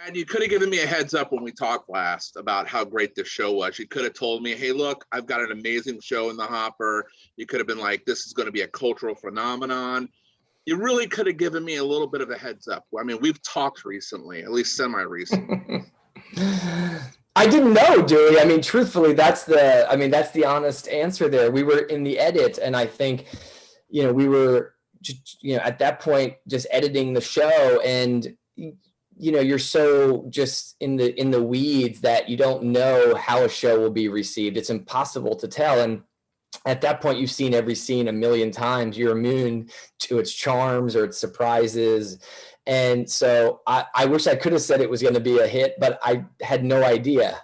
And you could have given me a heads up when we talked last about how great this show was. You could have told me, hey, look, I've got an amazing show in the hopper. You could have been like, this is going to be a cultural phenomenon. You really could have given me a little bit of a heads up. I mean, we've talked recently, at least semi-recently. I didn't know, Dewey. I mean, truthfully, that's the honest answer there. We were in the edit, and I think, we were just, at that point, just editing the show, and you're so just in the weeds that you don't know how a show will be received. It's impossible to tell. And at that point, you've seen every scene a million times. You're immune to its charms or its surprises. And so I wish I could have said it was going to be a hit, but I had no idea.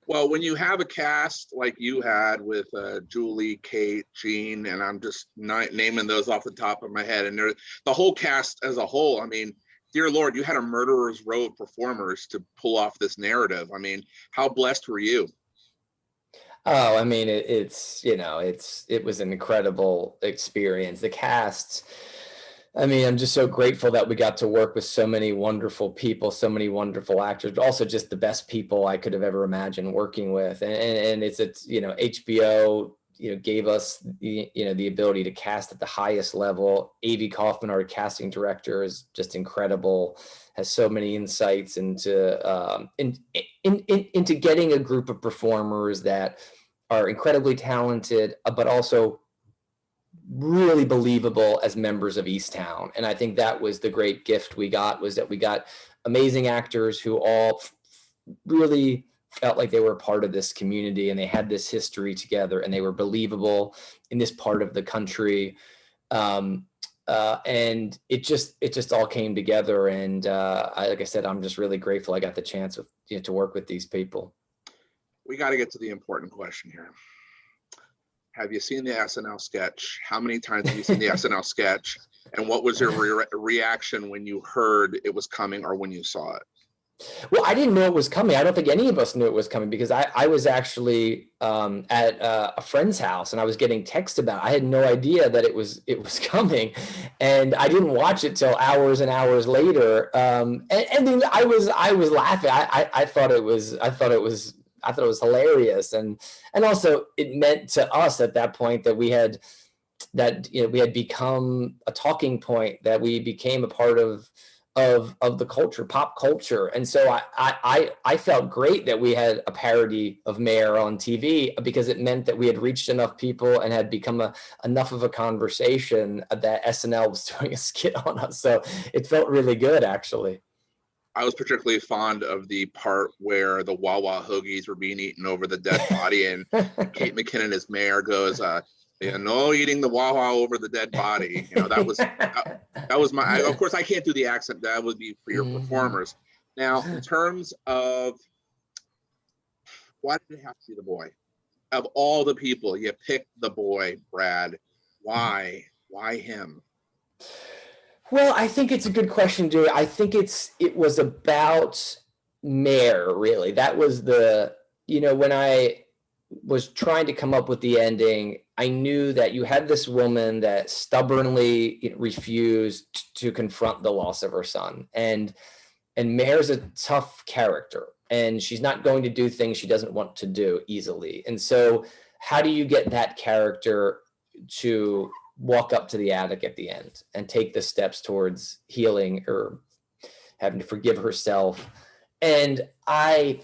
Well, when you have a cast like you had with Julie, Kate, Jean, and I'm just not naming those off the top of my head, and the whole cast as a whole, I mean, dear Lord, you had a murderer's row of performers to pull off this narrative. I mean, how blessed were you? Oh, I mean, it was an incredible experience. The cast, I mean, I'm just so grateful that we got to work with so many wonderful people, so many wonderful actors, but also just the best people I could have ever imagined working with. And it's HBO, gave us the ability to cast at the highest level. A.V. Kaufman, our casting director, is just incredible. Has so many insights into getting a group of performers that are incredibly talented, but also really believable as members of Easttown. And I think that was the great gift we got, was that we got amazing actors who all really felt like they were a part of this community, and they had this history together, and they were believable in this part of the country. And it just all came together. And like I said, I'm just really grateful I got the chance to work with these people. We got to get to the important question here. Have you seen the SNL sketch? How many times have you seen the SNL sketch? And what was your reaction when you heard it was coming, or when you saw it? Well, I didn't know it was coming. I don't think any of us knew it was coming, because I was actually at a friend's house, and I was getting texts about it. I had no idea that it was coming, and I didn't watch it till hours and hours later. And then I was laughing. I thought it was hilarious, and also it meant to us at that point that we had become a talking point, that we became a part of the culture, pop culture. And so I felt great that we had a parody of Mare on TV, because it meant that we had reached enough people and had become enough of a conversation that SNL was doing a skit on us. So it felt really good, actually. I was particularly fond of the part where the Wawa hoagies were being eaten over the dead body, and Kate McKinnon as Mayor goes, no eating the Wawa over the dead body. That was my. Of course, I can't do the accent. That would be for your performers. Now, in terms of why did it have to be the boy? Of all the people, you picked the boy, Brad. Why? Why him? Well, I think it's a good question, Joey. I think it was about Mare, really. That was when I was trying to come up with the ending, I knew that you had this woman that stubbornly refused to confront the loss of her son. And Mare's a tough character, and she's not going to do things she doesn't want to do easily. And so how do you get that character to walk up to the attic at the end and take the steps towards healing or having to forgive herself? And I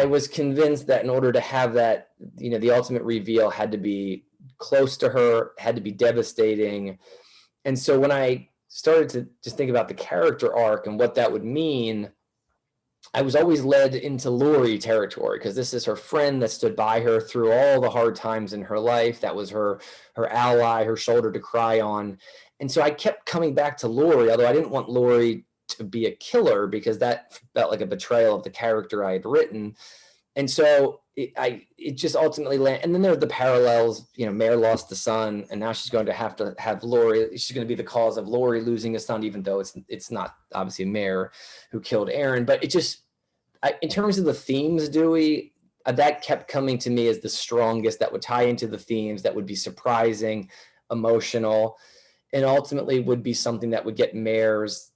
was convinced that in order to have that, the ultimate reveal had to be close to her, had to be devastating. And so when I started to just think about the character arc and what that would mean, I was always led into Lori territory, because this is her friend that stood by her through all the hard times in her life. That was her ally, her shoulder to cry on. And so I kept coming back to Lori, although I didn't want Lori to be a killer, because that felt like a betrayal of the character I had written. And so it just ultimately landed. And then there are the parallels, Mare lost a son, and now she's going to have Lori. She's going to be the cause of Lori losing a son, even though it's not obviously Mare who killed Aaron. But it just, in terms of the themes, Dewey, that kept coming to me as the strongest, that would tie into the themes, that would be surprising, emotional, and ultimately would be something that would get Mare's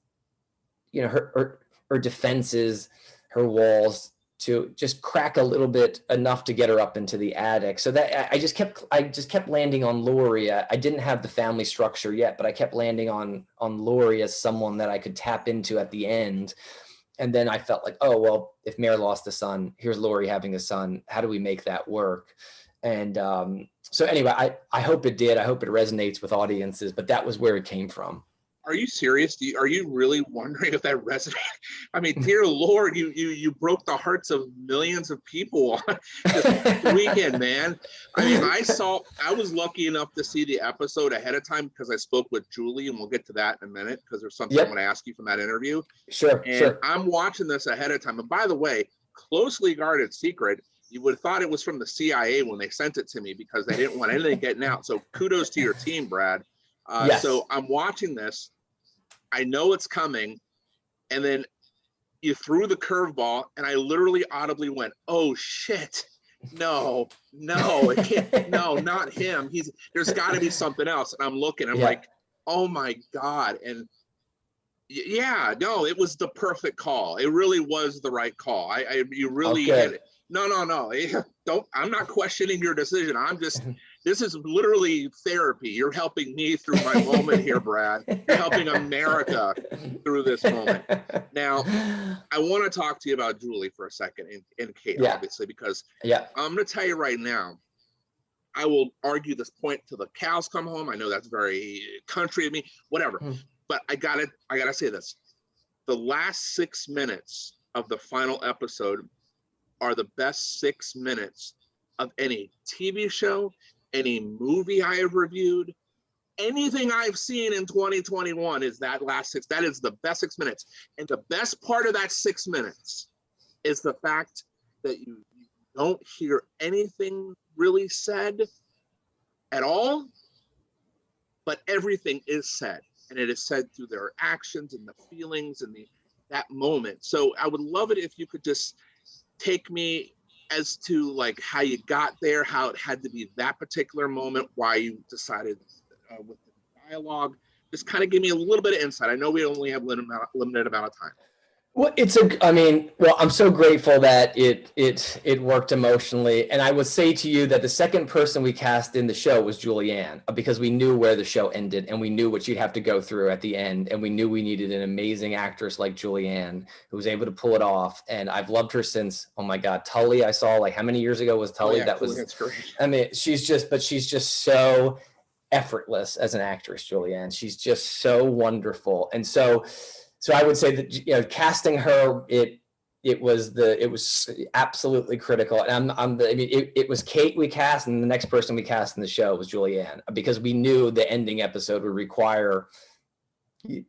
her defenses, her walls, to just crack a little bit enough to get her up into the attic. So that I just kept landing on Laurie. I didn't have the family structure yet, but I kept landing on Laurie as someone that I could tap into at the end. And then I felt like, oh, well, if Mare lost a son, here's Laurie having a son. How do we make that work? And so anyway, I hope it did. I hope it resonates with audiences, but that was where it came from. Are you serious? Are you really wondering if that resonates? I mean, dear Lord, you broke the hearts of millions of people this weekend, man. I mean, I was lucky enough to see the episode ahead of time because I spoke with Julie, and we'll get to that in a minute because there's something I want to ask you from that interview. Sure. I'm watching this ahead of time. And by the way, closely guarded secret. You would have thought it was from the CIA when they sent it to me because they didn't want anything getting out. So kudos to your team, Brad. Yes. So I'm watching this. I know it's coming, and then you threw the curveball, and I literally audibly went, "Oh shit! No, it can't, no, not him. There's got to be something else." And I'm looking, I'm like, "Oh my God!" And yeah, no, it was the perfect call. It really was the right call. You really hit it. No. I'm not questioning your decision. This is literally therapy. You're helping me through my moment here, Brad. You're helping America through this moment. Now, I want to talk to you about Julie for a second and Kate, obviously, because I'm going to tell you right now, I will argue this point till the cows come home. I know that's very country of me, whatever. But I gotta say this. The last 6 minutes of the final episode are the best 6 minutes of any TV show, any movie I have reviewed, anything I've seen in 2021 is that last six. That is the best 6 minutes. And the best part of that 6 minutes is the fact that you don't hear anything really said at all, but everything is said. And it is said through their actions and the feelings and that moment. So I would love it if you could just take me as to like how you got there, how it had to be that particular moment, why you decided with the dialogue. Just kind of give me a little bit of insight. I know we only have limited amount of time. Well, I'm so grateful that it worked emotionally. And I would say to you that the second person we cast in the show was Julianne, because we knew where the show ended and we knew what she'd have to go through at the end. And we knew we needed an amazing actress like Julianne who was able to pull it off. And I've loved her since, oh my God, Tully, I saw like how many years ago was Tully? That was, great. I mean, she's just so effortless as an actress, Julianne. She's just so wonderful. And so I would say that, casting her, it was absolutely critical. And it was Kate we cast, and the next person we cast in the show was Julianne, because we knew the ending episode would require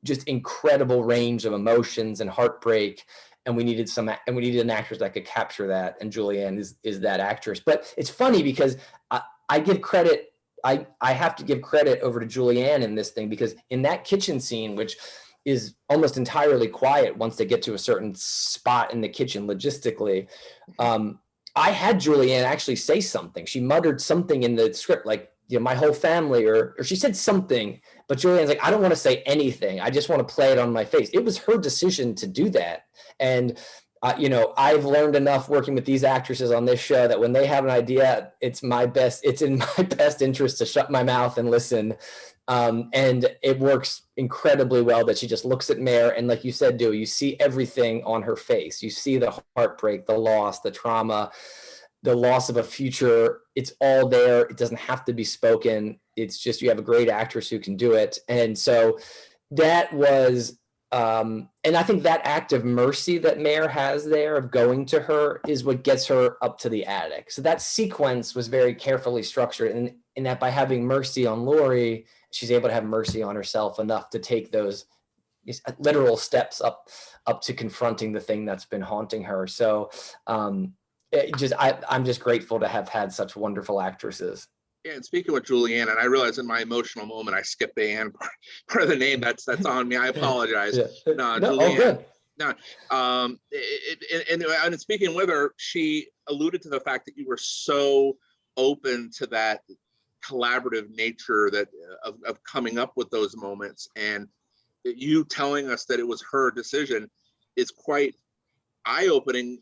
just incredible range of emotions and heartbreak. And we needed an actress that could capture that. And Julianne is that actress. But it's funny because I give credit. I have to give credit over to Julianne in this thing, because in that kitchen scene, which is almost entirely quiet once they get to a certain spot in the kitchen logistically, I had Julianne actually say something. She muttered something in the script, like, my whole family, or she said something, but Julianne's like, I don't want to say anything. I just want to play it on my face. It was her decision to do that. And I've learned enough working with these actresses on this show that when they have an idea, it's in my best interest to shut my mouth and listen. And it works incredibly well that she just looks at Mare, and like you said, you see everything on her face. You see the heartbreak, the loss, the trauma, the loss of a future. It's all there. It doesn't have to be spoken. It's just, you have a great actress who can do it. And so that was, and I think that act of mercy that Mare has there of going to her is what gets her up to the attic. So that sequence was very carefully structured, and in that by having mercy on Laurie, she's able to have mercy on herself enough to take those literal steps up to confronting the thing that's been haunting her. So I'm just grateful to have had such wonderful actresses. Yeah, and speaking with Julianne, and I realize in my emotional moment I skipped the Anne part of the name. That's on me. I apologize. Yeah. No, Julianne. No, and speaking with her, she alluded to the fact that you were so open to that collaborative nature that of coming up with those moments. And you telling us that it was her decision is quite eye-opening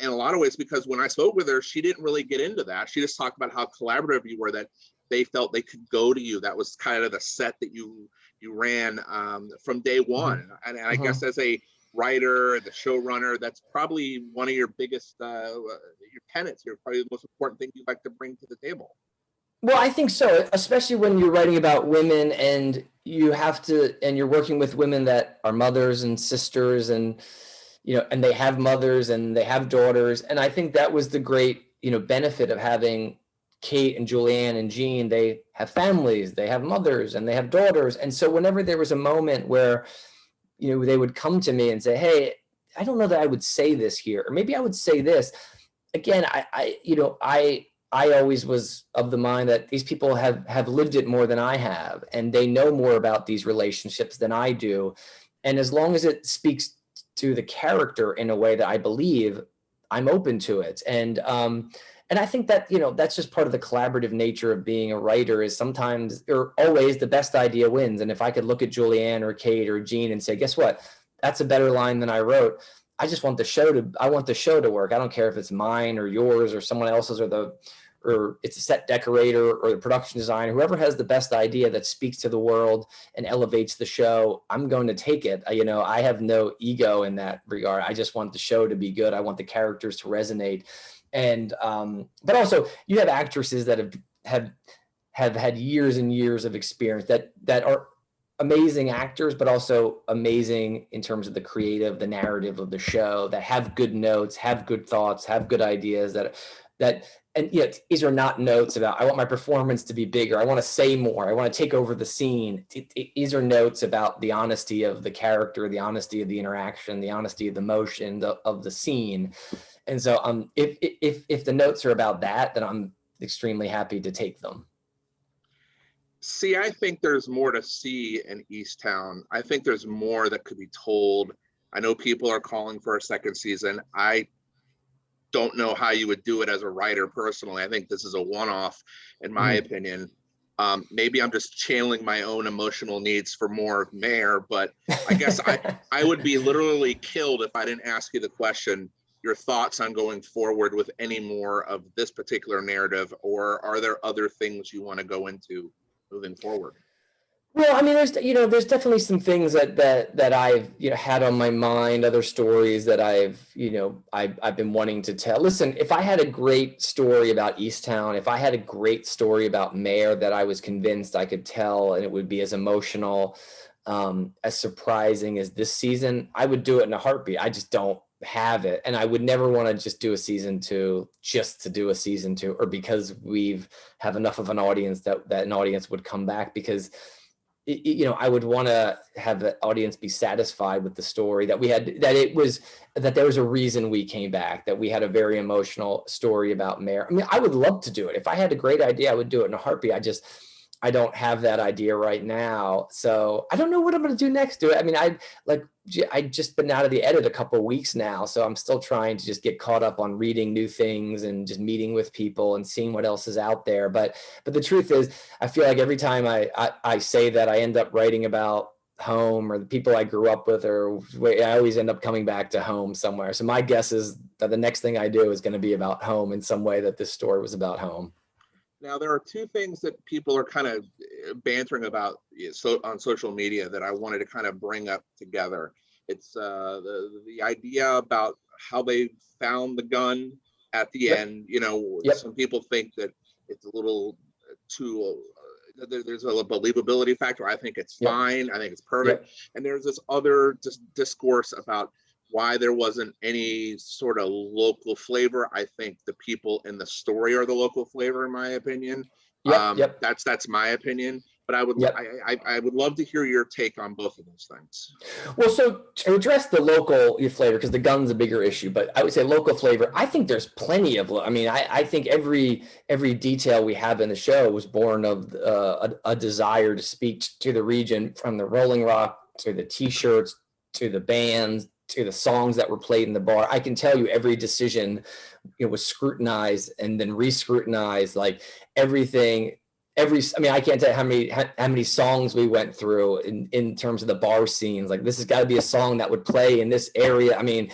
in a lot of ways, because when I spoke with her, she didn't really get into that. She just talked about how collaborative you were, that they felt they could go to you. That was kind of the set that you ran from day one. And I guess as a writer, the showrunner, that's probably one of your biggest your tenets. You're probably the most important thing you'd like to bring to the table. Well, I think so, especially when you're writing about women and you have to, and you're working with women that are mothers and sisters, and, you know, and they have mothers and they have daughters. And I think that was the great, you know, benefit of having Kate and Julianne and Jean. They have families, they have mothers, and they have daughters. And so whenever there was a moment where, you know, they would come to me and say, hey, I don't know that I would say this here, or maybe I would say this. Again, I always was of the mind that these people have lived it more than I have, and they know more about these relationships than I do. And as long as it speaks to the character in a way that I believe, I'm open to it. And I think that, you know, that's just part of the collaborative nature of being a writer, is sometimes, or always, the best idea wins. And if I could look at Julianne or Kate or Jean and say, guess what, that's a better line than I wrote, I just want the show to work. I don't care if it's mine or yours or someone else's, or it's a set decorator or the production designer, whoever has the best idea that speaks to the world and elevates the show, I'm going to take it. You know, I have no ego in that regard. I just want the show to be good. I want the characters to resonate. And, but also you have actresses that have had years and years of experience that are amazing actors, but also amazing in terms of the creative, the narrative of the show, that have good notes, have good thoughts, have good ideas and yet these are not notes about, I want my performance to be bigger, I want to say more, I want to take over the scene. These are notes about the honesty of the character, the honesty of the interaction, the honesty of the motion of the scene. And so if the notes are about that, then I'm extremely happy to take them. See, I think there's more to see in Easttown. I think there's more that could be told. I know people are calling for a second season. I don't know how you would do it as a writer personally. I think this is a one-off, in my opinion. Maybe I'm just channeling my own emotional needs for more Mare, but I guess I would be literally killed if I didn't ask you the question, your thoughts on going forward with any more of this particular narrative, or are there other things you want to go into moving forward? Well, I mean, there's definitely some things that I've, you know, had on my mind, other stories that I've been wanting to tell. Listen, if I had a great story about Easttown, if I had a great story about Mare that I was convinced I could tell, and it would be as emotional, as surprising as this season, I would do it in a heartbeat. I just don't have it, and I would never want to just do a season two just to do a season two, or because we've have enough of an audience that an audience would come back, because you know, I would want to have the audience be satisfied with the story that we had, that there was a reason we came back, that we had a very emotional story about Mare. I mean, I would love to do it. If I had a great idea, I would do it in a heartbeat. I don't have that idea right now. So I don't know what I'm going to do next to it. I mean, I just been out of the edit a couple of weeks now, so I'm still trying to just get caught up on reading new things and just meeting with people and seeing what else is out there. But the truth is, I feel like every time I say that, I end up writing about home or the people I grew up with, or I always end up coming back to home somewhere. So my guess is that the next thing I do is going to be about home in some way, that this story was about home. Now, there are two things that people are kind of bantering about on social media that I wanted to kind of bring up together. It's the idea about how they found the gun at the end. You know, some people think that it's a little too, there's a believability factor. I think it's fine. I think it's perfect. And there's this other discourse about why there wasn't any sort of local flavor. I think the people in the story are the local flavor, in my opinion. That's my opinion. But I would love to hear your take on both of those things. Well, so to address the local flavor, because the gun's a bigger issue, but I would say local flavor, I think there's plenty of, I mean, I think every detail we have in the show was born of a desire to speak to the region, from the Rolling Rock to the t-shirts to the bands to the songs that were played in the bar. I can tell you every decision, it was scrutinized and then re-scrutinized, like everything I mean, I can't tell you how many songs we went through in terms of the bar scenes. Like, this has got to be a song that would play in this area. I mean,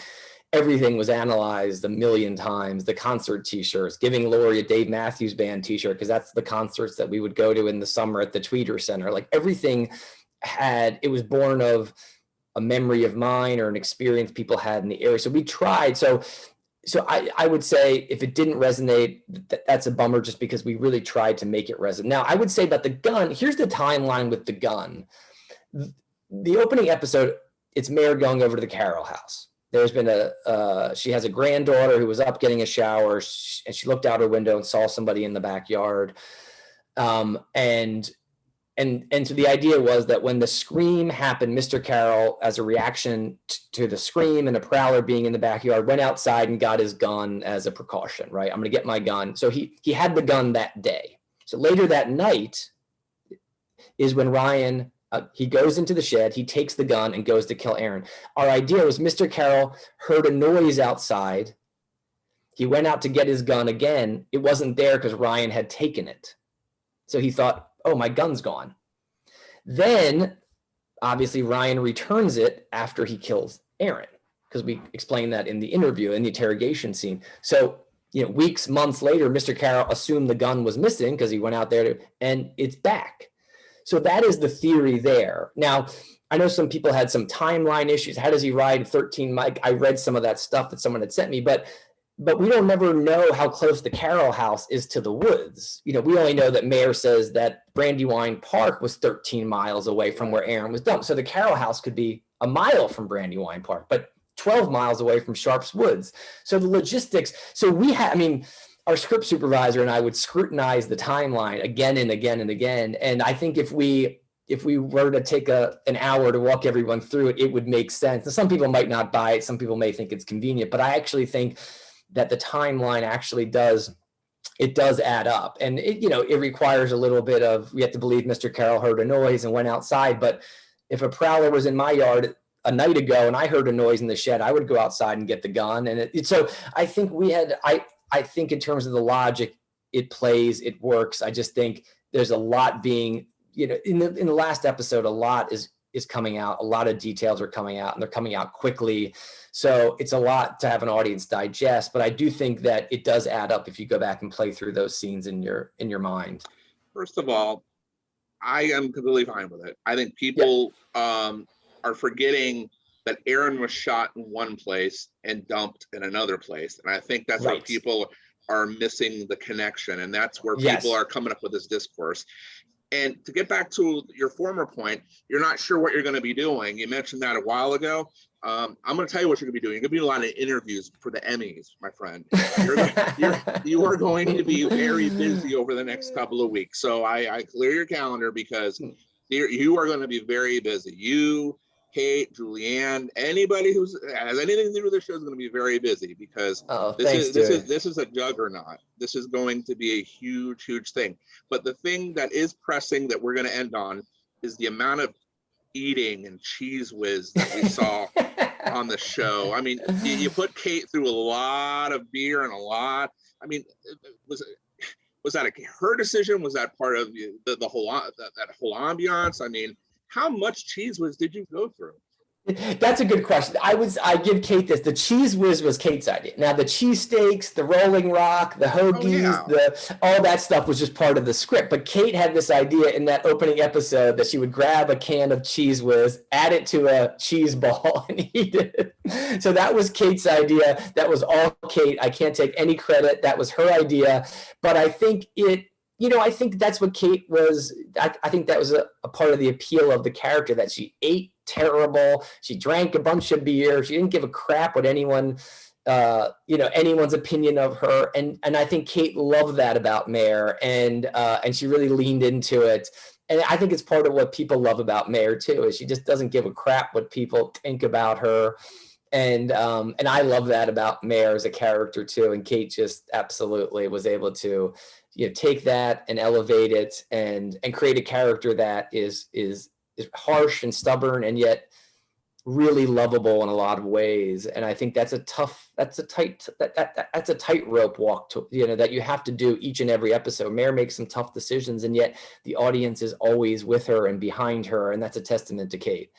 everything was analyzed a million times. The concert t-shirts, giving Lori a Dave Matthews Band t-shirt, because that's the concerts that we would go to in the summer at the Tweeter Center. Like, everything it was born of a memory of mine or an experience people had in the area. So we tried. So I would say if it didn't resonate, that's a bummer, just because we really tried to make it resonate. Now, I would say about the gun, here's the timeline with the gun. The opening episode, it's Mare going over to the Carroll house. There's been she has a granddaughter who was up getting a shower, and she looked out her window and saw somebody in the backyard. And so the idea was that when the scream happened, Mr. Carroll, as a reaction to the scream and a prowler being in the backyard, went outside and got his gun as a precaution, right? I'm going to get my gun. So he had the gun that day. So later that night is when Ryan, he goes into the shed, he takes the gun and goes to kill Aaron. Our idea was Mr. Carroll heard a noise outside. He went out to get his gun again. It wasn't there because Ryan had taken it. So he thought, oh, my gun's gone. Then, obviously, Ryan returns it after he kills Aaron, because we explained that in the interview, in the interrogation scene. So, weeks, months later, Mr. Carroll assumed the gun was missing because he went out there and it's back. So that is the theory there. Now, I know some people had some timeline issues. How does he ride 13 Mike? I read some of that stuff that someone had sent me, but we don't never know how close the Carroll house is to the woods. We only know that Mare says that Brandywine Park was 13 miles away from where Aaron was dumped. So the Carroll house could be a mile from Brandywine Park, but 12 miles away from Sharp's Woods. So the logistics, our script supervisor and I would scrutinize the timeline again and again and again. And I think if we were to take an hour to walk everyone through it, it would make sense. And some people might not buy it. Some people may think it's convenient, but I actually think that the timeline actually does add up. And it requires a little bit of, we have to believe Mr. Carroll heard a noise and went outside. But if a prowler was in my yard a night ago and I heard a noise in the shed, I would go outside and get the gun. And so I think I think in terms of the logic, it plays, it works. I just think there's a lot being, in the last episode, a lot is coming out. A lot of details are coming out, and they're coming out quickly. So it's a lot to have an audience digest, but I do think that it does add up if you go back and play through those scenes in your mind. First of all, I am completely fine with it. I think people are forgetting that Aaron was shot in one place and dumped in another place. And I think that's where people are missing the connection. And that's where people are coming up with this discourse. And to get back to your former point, you're not sure what you're going to be doing. You mentioned that a while ago. I'm going to tell you what you're going to be doing. You're going to be doing a lot of interviews for the Emmys, my friend. You are going to be very busy over the next couple of weeks. So I clear your calendar, because you are going to be very busy. You, Kate, Julianne, anybody who has anything to do with the show is going to be very busy, because this is a juggernaut. This is going to be a huge thing. But the thing that is pressing that we're going to end on is the amount of eating and cheese whiz that we saw on the show. I mean, you put Kate through a lot of beer and a lot. I mean, was that her decision? Was that part of the whole that whole ambiance? I mean, how much cheese whiz did you go through? That's a good question. I give Kate this. The cheese whiz was Kate's idea. Now the cheesesteaks, the Rolling Rock, the hoagies, all that stuff was just part of the script. But Kate had this idea in that opening episode that she would grab a can of cheese whiz, add it to a cheese ball, and eat it. So that was Kate's idea. That was all Kate. I can't take any credit. That was her idea. But I think I think that's what Kate was. I think that was a part of the appeal of the character, that she ate terrible. She drank a bunch of beer. She didn't give a crap what anyone's opinion of her. And I think Kate loved that about Mare, and she really leaned into it. And I think it's part of what people love about Mare too, is she just doesn't give a crap what people think about her. And I love that about Mare as a character too. And Kate just absolutely was able to, take that and elevate it and create a character that is harsh and stubborn, and yet really lovable in a lot of ways. And I think that's a tightrope walk to, that you have to do each and every episode. Mare makes some tough decisions, and yet the audience is always with her and behind her. And that's a testament to Kate.